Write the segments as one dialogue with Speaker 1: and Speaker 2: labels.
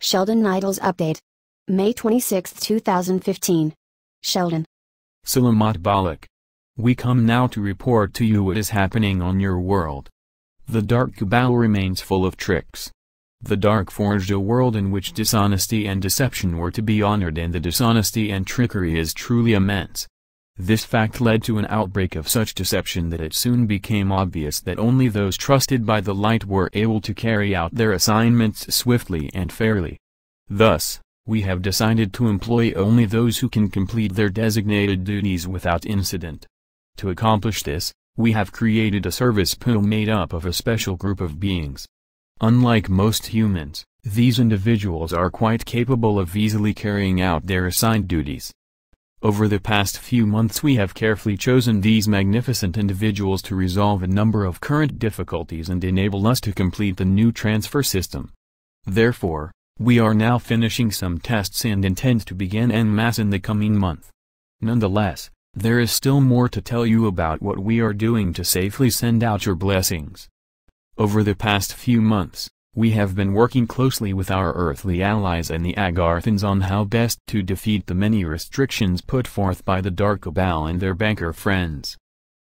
Speaker 1: Sheldan Nidle's update. May 26, 2015. Sheldan.
Speaker 2: Salamat Balik. We come now to report to you what is happening on your world. The Dark Cabal remains full of tricks. The Dark forged a world in which dishonesty and deception were to be honored, and the dishonesty and trickery is truly immense. This fact led to an outbreak of such deception that it soon became obvious that only those trusted by the light were able to carry out their assignments swiftly and fairly. Thus, we have decided to employ only those who can complete their designated duties without incident. To accomplish this, we have created a service pool made up of a special group of beings. Unlike most humans, these individuals are quite capable of easily carrying out their assigned duties. Over the past few months we have carefully chosen these magnificent individuals to resolve a number of current difficulties and enable us to complete the new transfer system. Therefore, we are now finishing some tests and intend to begin en masse in the coming month. Nonetheless, there is still more to tell you about what we are doing to safely send out your blessings. Over the past few months, we have been working closely with our earthly allies and the Agarthans on how best to defeat the many restrictions put forth by the Dark Cabal and their banker friends.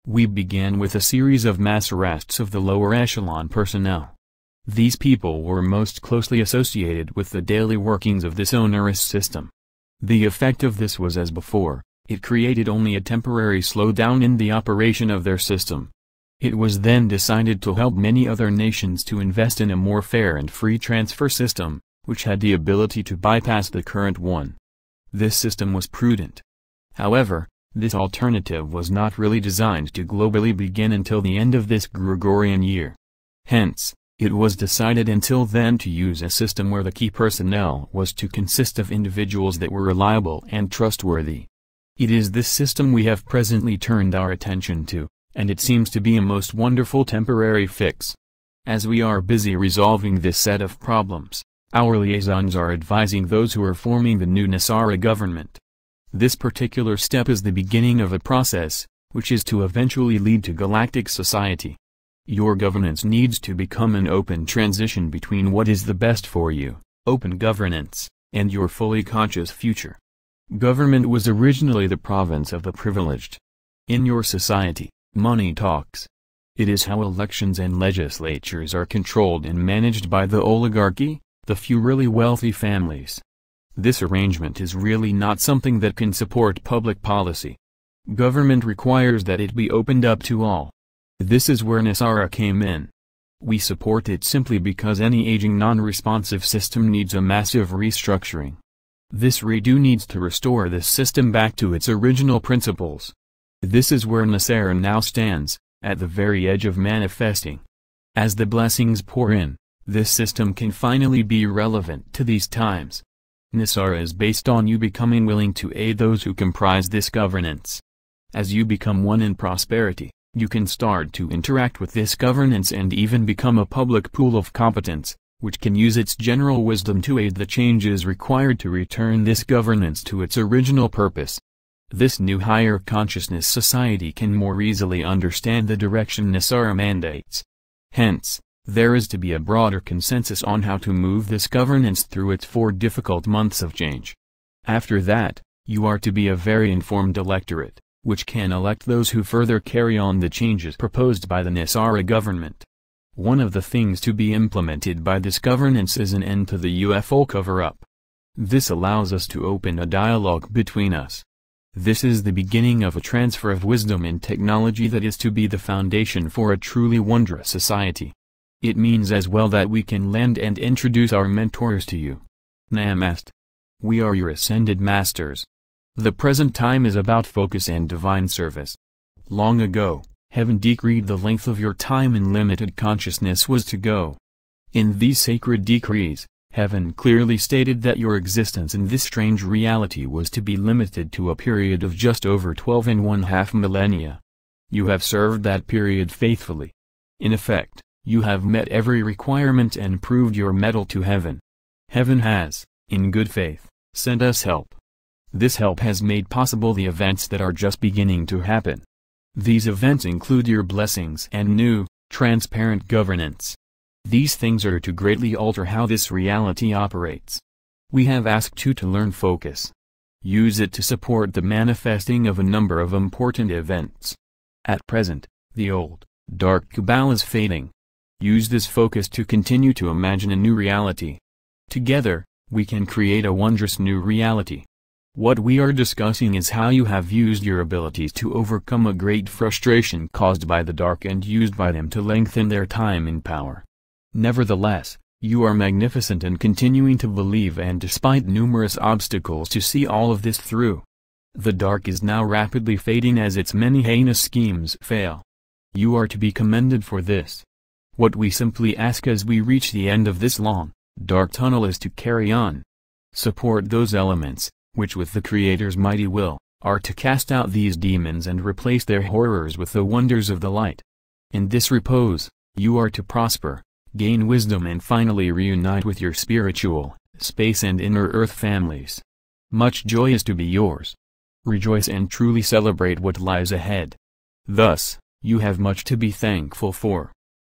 Speaker 2: We began with a series of mass arrests of the lower echelon personnel. These people were most closely associated with the daily workings of this onerous system. The effect of this was as before, it created only a temporary slowdown in the operation of their system. It was then decided to help many other nations to invest in a more fair and free transfer system, which had the ability to bypass the current one. This system was prudent. However, this alternative was not really designed to globally begin until the end of this Gregorian year. Hence, it was decided until then to use a system where the key personnel was to consist of individuals that were reliable and trustworthy. It is this system we have presently turned our attention to, and it seems to be a most wonderful temporary fix. As we are busy resolving this set of problems, our liaisons are advising those who are forming the new Nasara government. This particular step is the beginning of a process, which is to eventually lead to Galactic society. Your governance needs to become an open transition between what is the best for you, open governance, and your fully conscious future. Government was originally the province of the privileged. In your society, money talks. It is how elections and legislatures are controlled and managed by the oligarchy, the few really wealthy families. This arrangement is really not something that can support public policy. Government requires that it be opened up to all. This is where Nasara came in. We support it simply because any aging non-responsive system needs a massive restructuring. This redo needs to restore this system back to its original principles. This is where Nasara now stands, at the very edge of manifesting. As the blessings pour in, this system can finally be relevant to these times. Nasara is based on you becoming willing to aid those who comprise this governance. As you become one in prosperity, you can start to interact with this governance and even become a public pool of competence, which can use its general wisdom to aid the changes required to return this governance to its original purpose. This new higher consciousness society can more easily understand the direction Nasara mandates. Hence, there is to be a broader consensus on how to move this governance through its 4 difficult months of change. After that, you are to be a very informed electorate, which can elect those who further carry on the changes proposed by the Nasara government. One of the things to be implemented by this governance is an end to the UFO cover-up. This allows us to open a dialogue between us. This is the beginning of a transfer of wisdom and technology that is to be the foundation for a truly wondrous society. It means as well that we can lend and introduce our mentors to you. Namaste. We are your ascended masters. The present time is about focus and divine service. Long ago, heaven decreed the length of your time in limited consciousness was to go. In these sacred decrees, heaven clearly stated that your existence in this strange reality was to be limited to a period of just over 12½ millennia. You have served that period faithfully. In effect, you have met every requirement and proved your mettle to heaven. Heaven has, in good faith, sent us help. This help has made possible the events that are just beginning to happen. These events include your blessings and new, transparent governance. These things are to greatly alter how this reality operates. We have asked you to learn focus. Use it to support the manifesting of a number of important events. At present, the old, dark cabal is fading. Use this focus to continue to imagine a new reality. Together, we can create a wondrous new reality. What we are discussing is how you have used your abilities to overcome a great frustration caused by the dark and used by them to lengthen their time in power. Nevertheless, you are magnificent in continuing to believe and despite numerous obstacles to see all of this through. The dark is now rapidly fading as its many heinous schemes fail. You are to be commended for this. What we simply ask as we reach the end of this long, dark tunnel is to carry on. Support those elements, which with the Creator's mighty will, are to cast out these demons and replace their horrors with the wonders of the light. In this repose, you are to prosper, gain wisdom and finally reunite with your spiritual, space and inner earth families. Much joy is to be yours. Rejoice and truly celebrate what lies ahead. Thus, you have much to be thankful for.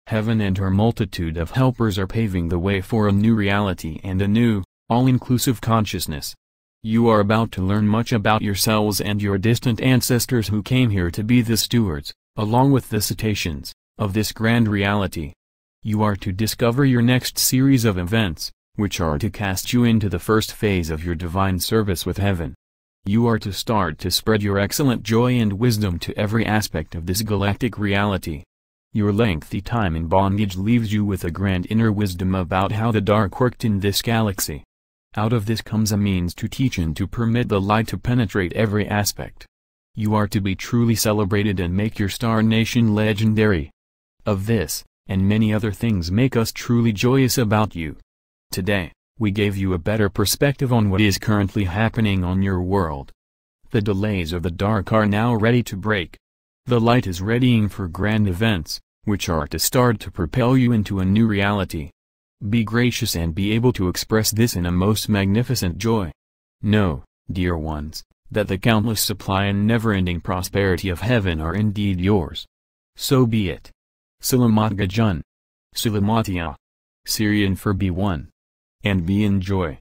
Speaker 2: Heaven and her multitude of helpers are paving the way for a new reality and a new, all-inclusive consciousness. You are about to learn much about yourselves and your distant ancestors who came here to be the stewards, along with the cetaceans, of this grand reality. You are to discover your next series of events, which are to cast you into the first phase of your divine service with heaven. You are to start to spread your excellent joy and wisdom to every aspect of this galactic reality. Your lengthy time in bondage leaves you with a grand inner wisdom about how the dark worked in this galaxy. Out of this comes a means to teach and to permit the light to penetrate every aspect. You are to be truly celebrated and make your star nation legendary. Of this, and many other things make us truly joyous about you. Today, we gave you a better perspective on what is currently happening on your world. The delays of the dark are now ready to break. The light is readying for grand events, which are to start to propel you into a new reality. Be gracious and be able to express this in a most magnificent joy. Know, dear ones, that the countless supply and never-ending prosperity of heaven are indeed yours. So be it. Salamat Gajan. Salamatia. Syrian for be one. And be in joy.